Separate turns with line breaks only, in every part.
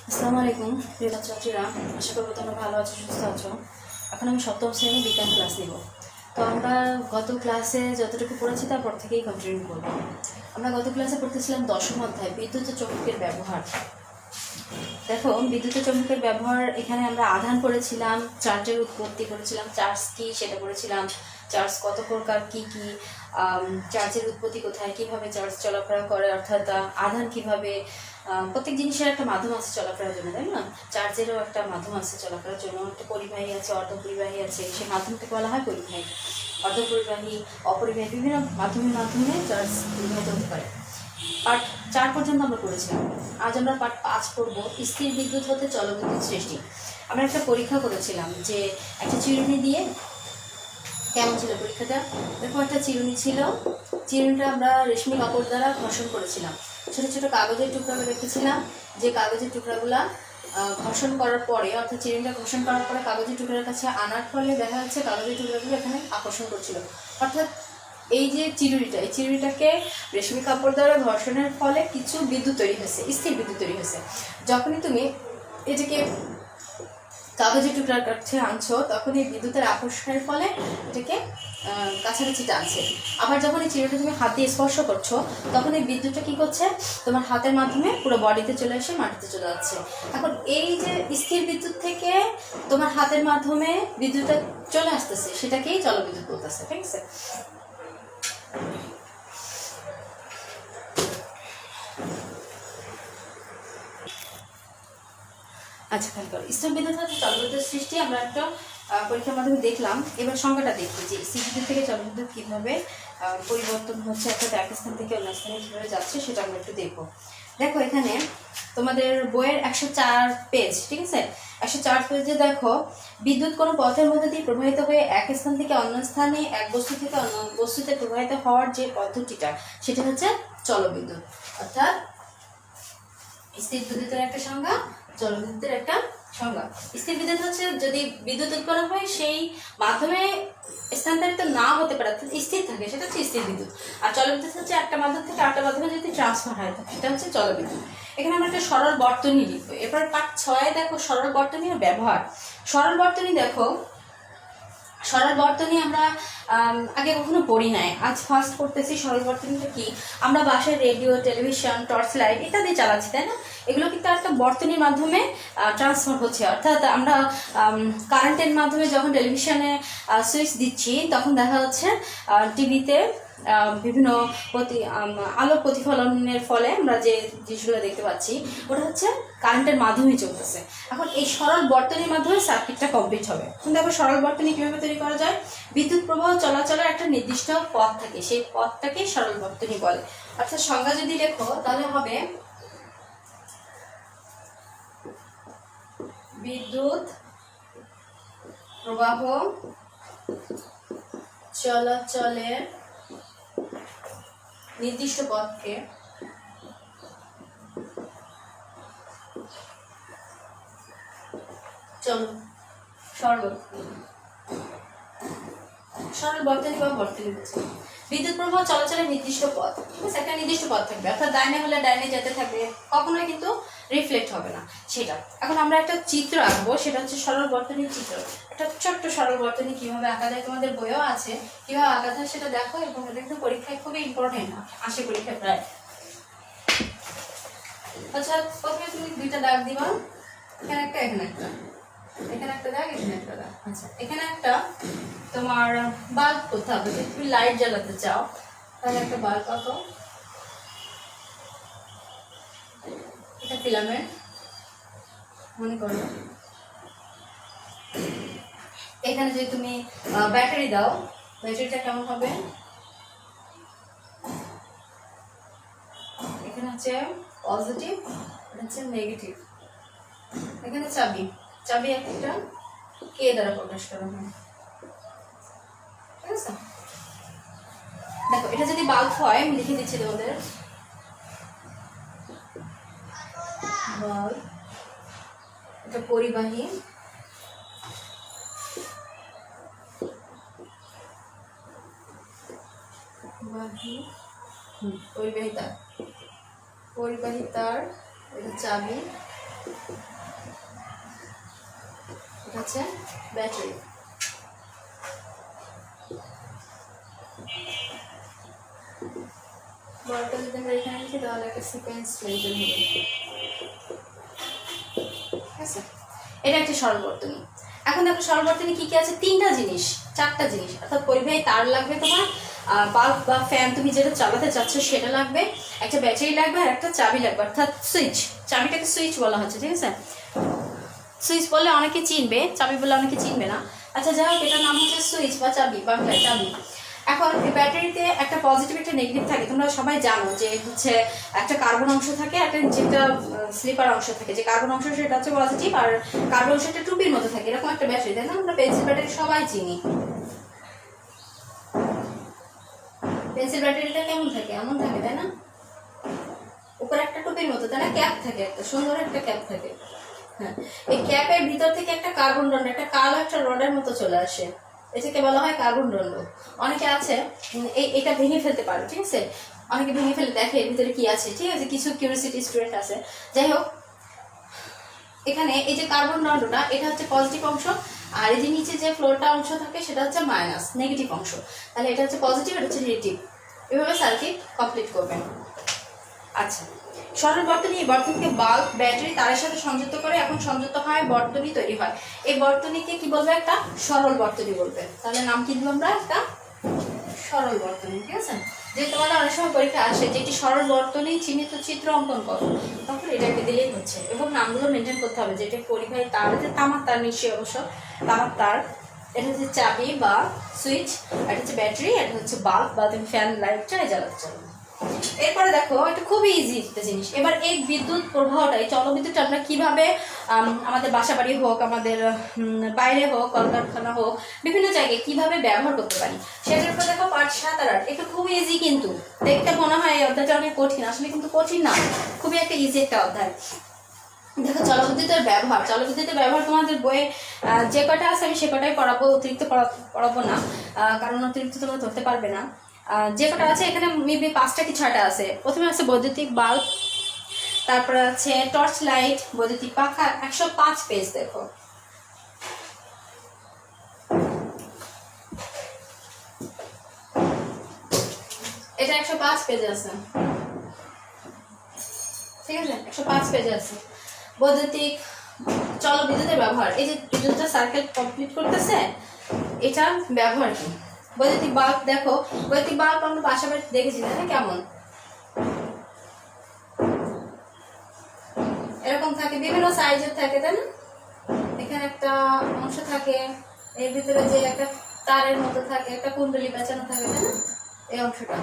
আসসালামু আলাইকুম প্রিয় ছাত্রীরা, আশা করবো তোমরা ভালো আছো, সুস্থ আছো। এখন আমি সপ্তম শ্রেণী বিজ্ঞান ক্লাস নিব। তো আমরা গত ক্লাসে যতটুকু পড়েছি তারপর থেকেই কন্টিনিউ করব। আমরা গত ক্লাসে পড়তেছিলাম দশম অধ্যায় বিদ্যুৎ ও চৌম্বকের ব্যবহার। দেখো, বিদ্যুৎ ও চৌম্বকের ব্যবহার, এখানে আমরা আধান পড়েছিলাম, চার্জের উৎপত্তি করেছিলাম, চার্জ কি সেটা পড়েছিলাম, চার্জ কত প্রকার, কি কি চার্জের উৎপত্তি কোথায়, কিভাবে চার্জ চলাফেরা করে, অর্থাৎ আধান কিভাবে, প্রত্যেক জিনিসের একটা মাধ্যম আছে চলাফেরার জন্য, তাই না? চার্জেরও একটা মাধ্যম আছে চলাফেরার জন্য, একটা পরিবাহী আছে, অর্ধপরিবাহী আছে, সেই মাধ্যমকে বলা হয় পরিবাহী। অর্ধপরিবাহী, অপরিবাহী, বিভিন্ন মাধ্যমে চার্জ পরিবাহিত হতে পারে। পার্ট 4 পর্যন্ত আমরা পড়েছিলাম। আজ আমরা পার্ট 5 পড়ব, স্থির বিদ্যুৎ হতে জলবিদ্যুৎ সৃষ্টি। আমরা একটা পরীক্ষা করেছিলাম যে একটা চিরুনি দিয়ে, কেমন ছিল পরীক্ষাটা? দেখো, একটা চিরুনি ছিল, চিরুনিটা আমরা রেশমি কাপড় দ্বারা ঘর্ষণ করেছিলাম। ছোট ছোট কাগজের টুকরা রেখেছিলাম, যে কাগজের টুকরাগুলা ঘর্ষণ করার পরে, অর্থাৎ চিরুনিটা ঘর্ষণ করার পরে কাগজের টুকরার কাছে আনার ফলে দেখা যাচ্ছে কাগজের টুকরাগুলো এখানে আকর্ষণ করছিল। অর্থাৎ এই যে চিরুনিটা, এই চিরুনিটাকে রেশমি কাপড় দ্বারা ঘর্ষণের ফলে কিছু বিদ্যুৎ তৈরি হয়েছে, স্থির বিদ্যুৎ তৈরি হয়েছে। যখনই তুমি এটাকে কাগজের টুকরার কাছে আনছো, তখন এই বিদ্যুতের আকর্ষণের ফলে এটাকে কাছাকাছি টানছে। আবার যখন এই চিরুনিটা তুমি হাত দিয়ে স্পর্শ করছো, তখন এই বিদ্যুৎটা কি করছে, তোমার হাতের মাধ্যমে পুরো বডিতে চলে এসে মাটিতে চলে যাচ্ছে। এখন এই যে স্থির বিদ্যুৎ থেকে তোমার হাতের মাধ্যমে বিদ্যুৎটা চলে আসতেছে, সেটাকেই জলবিদ্যুৎ বলতেছে, ঠিক আছে? আচ্ছা, খেয়াল করো, স্থির বিদ্যুৎ হচ্ছে জলবিদ্যুৎ সৃষ্টি। আমরা একটা পরীক্ষার মাধ্যমে দেখলাম। এবার সংজ্ঞাটা দেখি যে স্থির বিদ্যুৎ থেকে জলবিদ্যুৎ কীভাবে পরিবর্তন হচ্ছে, অর্থাৎ এক স্থান থেকে অন্য স্থানে কীভাবে যাচ্ছে, সেটা আমরা একটু দেখবো। দেখো, এখানে তোমাদের বইয়ের 104 পেজ, ঠিক আছে? 104 পেজে দেখো, বিদ্যুৎ কোনো পথের মধ্যে দিয়ে প্রবাহিত হয়ে এক স্থান থেকে অন্য স্থানে, এক বস্তু থেকে অন্য বস্তুতে প্রবাহিত হওয়ার যে পদ্ধতিটা, সেটা হচ্ছে জলবিদ্যুৎ। অর্থাৎ স্থির বিদ্যুতের একটা সংজ্ঞা, জলবিদ্যুতের একটা সংজ্ঞা। স্থির বিদ্যুৎ হচ্ছে যদি বিদ্যুৎ উৎপন্ন হয় সেই মাধ্যমে স্থানান্তরিত না হতে পারে, স্থির থাকে, সেটা হচ্ছে স্থির বিদ্যুৎ। আর জলবিদ্যুৎ হচ্ছে একটা মাধ্যম থেকে আরেকটা মাধ্যমে যদি ট্রান্সফার হয়, সেটা হচ্ছে জলবিদ্যুৎ। এখানে আমরা একটা সরল বর্তনী লিখবো। এরপর পার্ট 6 দেখো, সরল বর্তনীর ব্যবহার। সরল বর্তনী দেখো, সরল বর্তনী আমরা আগে কখনো পড়ি নাই, আজ ফার্স্ট পড়তেছি। সরল বর্তনীটা কি? আমরা বাসায় রেডিও, টেলিভিশন, টর্চ লাইট ইত্যাদি চালাচ্ছি, তাই না? এগুলো কিন্তু একটা বর্তনীর মাধ্যমে ট্রান্সফার হচ্ছে। অর্থাৎ আমরা কারেন্টের মাধ্যমে যখন টেলিভিশনে সুইচ দিচ্ছি, তখন দেখা যাচ্ছে টিভিতে বিভিন্ন আলোর প্রতিফলনের ফলে আমরা যে জিনিসগুলো দেখতে পাচ্ছি, ওটা হচ্ছে কারেন্টের মাধ্যমেই চলতেছে। এখন এই সরল বর্তনীর মাধ্যমে সার্কিটটা কমপ্লিট হবে। কিন্তু আবার সরল বর্তনী কীভাবে তৈরি করা যায়? বিদ্যুৎ প্রবাহ চলাচলের একটা নির্দিষ্ট পথ থাকে, সেই পথটাকে সরল বর্তনী বলে। অর্থাৎ সংজ্ঞা যদি লেখো, তাহলে হবে বিদ্যুৎ প্রবাহ চলাচলের নির্দিষ্ট পথকে সরল বর্তনী বা বর্তনী বলছে। বিদ্যুৎ প্রবাহ চলাচলের নির্দিষ্ট পথ, একটা নির্দিষ্ট পথ থাকবে, অর্থাৎ ডাইনে হলে ডাইনে যেতে থাকবে, কখনোই কিন্তু রিফ্লেক্ট হবে না সেটা। এখন আমরা একটা চিত্র আঁকবো, সেটা হচ্ছে সরল বর্তনীর চিত্র। একটা ছোট্ট সরল বর্তনী কিভাবে আঁকা যায়, তোমাদের বইও আছে, কিভাবে আঁকা যায় সেটা দেখো। এবং এটা কিন্তু পরীক্ষায় খুবই ইম্পর্টেন্ট, আসে পরীক্ষায় প্রায়। আচ্ছা, প্রথমে তুমি দুইটা দাগ দিবা, এখানে একটা, এখানে একটা, এখানে একটা দাগ, এখানে একটা দাগ। আচ্ছা, এখানে একটা তোমার বাল্ব করতে হবে। যদি তুমি লাইট জ্বালাতে চাও, তাহলে একটা বাল্ব আঁকো। এটা ফিলামেন্ট মনে করো। এখানে যদি তুমি ব্যাটারি দাও, ব্যাটারিটা কেমন হবে? এখানে হচ্ছে পজিটিভ, এটা হচ্ছে নেগেটিভ। এখানে চাবি, চাবি একটা কে দ্বারা প্রকাশ করা হয়, ঠিক আছে? দেখো, এটা যদি বাল্ব হয়, আমি লিখে দিচ্ছি তোমাদের। বাল্ব, এটা পরিবাহী, পরিবাহী তার, এটা চাবি, এটা হচ্ছে ব্যাটারি। বলটা যদি আমরা এখানে লিখি তাহলে একটা সিকোয়েন্স মেনটেন হবে, ঠিক আছে। এটা একটা সরল বর্তনী। এখন দেখো সরল বর্তনী কি কি আছে, তিনটা জিনিস, চারটা জিনিস, অর্থাৎ পরিবাহী তার লাগবে তোমার, বাল্ব বা ফ্যান তুমি যেটা চালাতে চাচ্ছ সেটা লাগবে, একটা ব্যাটারি লাগবে, আর একটা চাবি লাগবে, অর্থাৎ সুইচ। চাবিটাকে সুইচ বলা হচ্ছে, ঠিক আছে। সুইচ বললে অনেকে চিনবে, চাবি বললে অনেকে চিনবে না। আচ্ছা যাই হোক, এটার নাম হচ্ছে সুইচ বা চাবি, বাংলায় চাবি। এখন এই ব্যাটারিতে একটা পজিটিভ একটা নেগেটিভ থাকে, তোমরা সবাই জানো যে হচ্ছে একটা কার্বন অংশ থাকে, একটা যেটা স্লিপার অংশ থাকে, যে কার্বন অংশ সেটা হচ্ছে পজিটিভ, আর কার্বন অংশটা টুপির মতো থাকে, এরকম একটা ব্যাটারি, তাই না? আমরা পেন্সিল ব্যাটারি সবাই চিনি। পেন্সিল ব্যাটারিটা কেমন থাকে, এমন থাকে, তাই না? উপরে একটা টুপির মতো, তাই না? ক্যাপ থাকে, একটা সুন্দর একটা ক্যাপ থাকে। হ্যাঁ, এই ক্যাপের ভিতর থেকে একটা কার্বন দণ্ড, একটা কালো একটা রডের মতো চলে আসে, এটাকে বলা হয় কার্বন দণ্ড। অনেকে আছে এটা ভেঙে ফেলতে পারে, ঠিক আছে, অনেকে ভেঙে ফেলে দেখে এর ভিতরে কি আছে, ঠিক আছে, কিছু কিউরিওসিটি স্টুডেন্ট আছে। যাই হোক, এখানে এই যে কার্বন দণ্ডটা, এটা হচ্ছে পজিটিভ অংশ, আর এই যে নিচে যে ফ্লোরটা অংশ থাকে সেটা হচ্ছে মাইনাস, নেগেটিভ অংশ। তাহলে এটা হচ্ছে পজিটিভ, এটা হচ্ছে নেগেটিভ, এভাবে সার্কিট কমপ্লিট করবেন। আচ্ছা, সরল বর্তনী, এই বর্তনীকে বাল্ব, ব্যাটারি তারের সাথে সংযুক্ত করে এখন সংযুক্ত হয় বর্তনী তৈরি হয়। এই বর্তনীকে কি বলবে, একটা সরল বর্তনী বলবে। তাহলে নাম কি দিব আমরা, একটা সরল বর্তনী, ঠিক আছে। যে তোমাদের অনেক সময় পরীক্ষা আসে যে একটি সরল বর্তনী চিহ্নিত চিত্র অঙ্কন করো, তখন এটাকে দিলেই হচ্ছে, এবং নামগুলো মেনটেন করতে হবে, যেটা পরিবাহী তার, যে তামার তার, নিশ্চয়ই অবশ্য তামার তার। এটা হচ্ছে চাবি বা সুইচ, এটা হচ্ছে ব্যাটারি, এটা হচ্ছে বাল্ব বা তুমি ফ্যান লাইটটা জ্বালাতে চাও। এরপরে দেখো, এটা খুবই ইজি একটা জিনিস। এবার এই বিদ্যুৎ প্রবাহটা, এই চলবিদ্যুৎটা আমরা কিভাবে আমাদের বাসা বাড়ি হোক, আমাদের বাইরে হোক, কলকারখানা হোক, বিভিন্ন জায়গায় কিভাবে ব্যবহার করতে পারি, সেটার উপর দেখো পার্ট 7 আর 8। এটা খুবই ইজি, কিন্তু দেখতে মনে হয় এই অধ্যায়টা অনেক কঠিন, আসলে কিন্তু কঠিন না, খুবই একটা ইজি একটা অধ্যায়। দেখো, জলবিদ্যুতের ব্যবহার, জলবিদ্যুতের ব্যবহার তোমাদের বইয়ে যে কটা আছে আমি সে কটাই পড়াবো, অতিরিক্ত পড়াবো না, কারণ অতিরিক্ত তোমরা ধরতে পারবে না। যে কটা আছে এখানে মেবি 5টা কি 6টা আছে। প্রথমে আছে বৈদ্যুতিক বাল্ব, তারপরে আছে টর্চ লাইট, বৈদ্যুতিক পাখা। 105 পেজ দেখো, এটা 105 পেজে আছে, ঠিক আছে, 105 পেজে আছে। বৈদ্যুতিক চলবিদ্যুতের ব্যবহার, এই যে বিদ্যুৎটা সার্কেল কমপ্লিট করতেছে, এটা ব্যবহার কি। বৈদ্যুতিক বাল্ব দেখো, বৈদ্যুতিক বাল্ব আমরা বাসা বাড়িতে দেখেছি না, কেমন এরকম থাকে, বিভিন্ন সাইজের থাকে, তাই না? এখানে একটা অংশ থাকে, এর ভিতরে যে একটা তারের মতো থাকে, একটা কুণ্ডলী পেঁচানো থাকে, তাই না? এই অংশটা,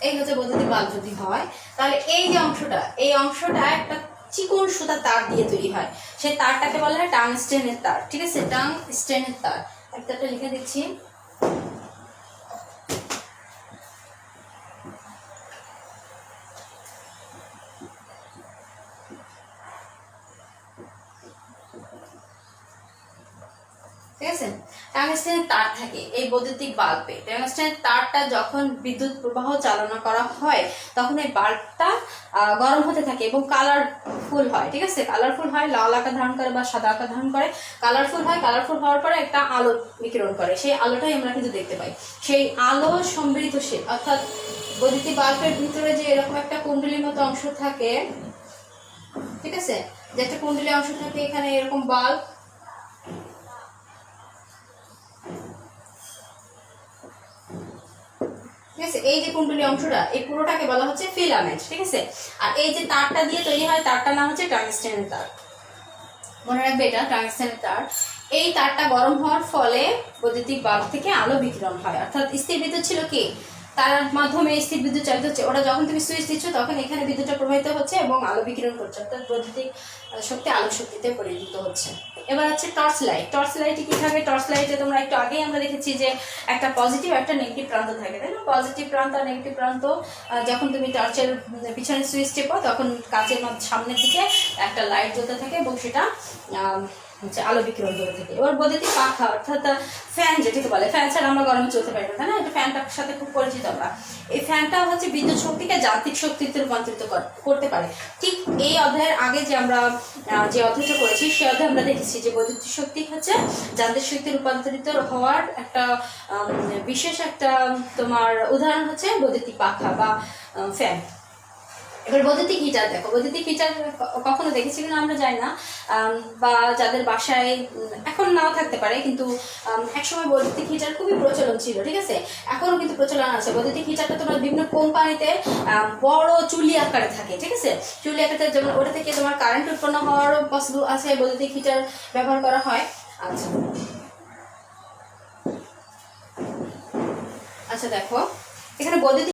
এই হচ্ছে বৈদ্যুতিক বাল্ব যদি হয়, তাহলে এই যে অংশটা, এই অংশটা একটা চিকন সুতা তার দিয়ে তৈরি হয়, সেই তারটাকে বলা হয় টাংস্টেনের তার, ঠিক আছে, টাংস্টেনের তার। একটা লিখে দিচ্ছি, ঠিক আছে। টাংস্টেনের তার থাকে এই বৈদ্যুতিক বাল্বে। টাংস্টেনের তারটা যখন বিদ্যুৎ প্রবাহ চালনা করা হয় তখন এই বাল্বটা গরম হতে থাকে এবং কালারফুল হয়, ঠিক আছে, কালারফুল হয়, লাল আকার ধারণ করে বা সাদা আকার ধারণ করে, কালারফুল হয়, কালারফুল হওয়ার পরে একটা আলো বিকিরণ করে, সেই আলোটাই আমরা কিন্তু দেখতে পাই। সেই আলো সমৃদ্ধশীল, অর্থাৎ বৈদ্যুতিক বাল্বের ভিতরে যে এরকম একটা কুণ্ডলীর মতো অংশ থাকে, ঠিক আছে, যে একটা কুণ্ডলী অংশ থাকে, এখানে এরকম বাল্ব, ঠিক আছে, এই যে কুণ্ডলী অংশটা, এই পুরোটাকে বলা হচ্ছে ফিলামেন্ট, ঠিক আছে। আর এই যে তারটা দিয়ে তৈরি হয়, তারটার নাম হচ্ছে টাংস্টেনের তার, মনে রাখবে এটা টাংস্টেনের তার। এই তারটা গরম হওয়ার ফলে বৈদ্যুতিক বাল্ব থেকে আলো বিকিরণ হয়, অর্থাৎ স্থির বিদ্যুৎ ছিল কি, তার মাধ্যমে স্থির বিদ্যুৎ চালিত হচ্ছে, ওটা যখন তুমি সুইচ দিচ্ছ তখন এখানে বিদ্যুৎটা প্রবাহিত হচ্ছে এবং আলো বিকিরণ করছে, অর্থাৎ বৈদ্যুতিক শক্তি আলোক শক্তিতে পরিণত হচ্ছে। এবার হচ্ছে টর্চ লাইট। টর্চ লাইটে কি থাকে, টর্চ লাইটে তোমরা একটু আগেই আমরা দেখেছি যে একটা পজিটিভ একটা নেগেটিভ প্রান্ত থাকে, তাই না? পজিটিভ প্রান্ত আর নেগেটিভ প্রান্ত, যখন তুমি টর্চের পিছনে সুইচ টেপো তখন কাচের সামনের দিকে একটা লাইট জ্বলতে থাকে এবং সেটা হচ্ছে আলো বিকিরণ করে থাকে। এবার বৈদ্যুতিক পাখা অর্থাৎ ফ্যান যেটাকে বলে, ফ্যান ছাড়া আমরা গরমে চলতে পারি না, তাই না? এটা ফ্যানটার সাথে খুব পরিচিত আমরা। এই ফ্যানটা হচ্ছে বিদ্যুৎ শক্তিকে যান্ত্রিক শক্তিতে রূপান্তরিত করতে পারে। ঠিক এই অধ্যায়ের আগে যে আমরা যে অধ্যায়টা করেছি সেই অধ্যায়ে আমরা দেখেছি যে বৈদ্যুতিক শক্তি হচ্ছে যান্ত্রিক শক্তি রূপান্তরিত হওয়ার একটা বিশেষ একটা তোমার উদাহরণ হচ্ছে বৈদ্যুতিক পাখা বা ফ্যান। এবার বৈদ্যুতিক হিটার দেখো, বৈদ্যুতিক হিটার কখনো দেখেছি কিনা আমরা জানি না, বা যাদের বাসায় এখন নাও থাকতে পারে, কিন্তু একসময় বৈদ্যুতিক হিটার খুবই প্রচলন ছিল, ঠিক আছে? এখনও কিন্তু প্রচলন আছে। বৈদ্যুতিক হিটারটা তোমার বিভিন্ন কোম্পানিতে বড় চুলি আকারে থাকে, ঠিক আছে? চুলি আকারে, যেমন ওটা থেকে তোমার কারেন্ট উৎপন্ন হওয়ারও পসিবল আছে, বৈদ্যুতিক হিটার ব্যবহার করা হয়। আচ্ছা আচ্ছা দেখো এখানে বৈদ্যুতিক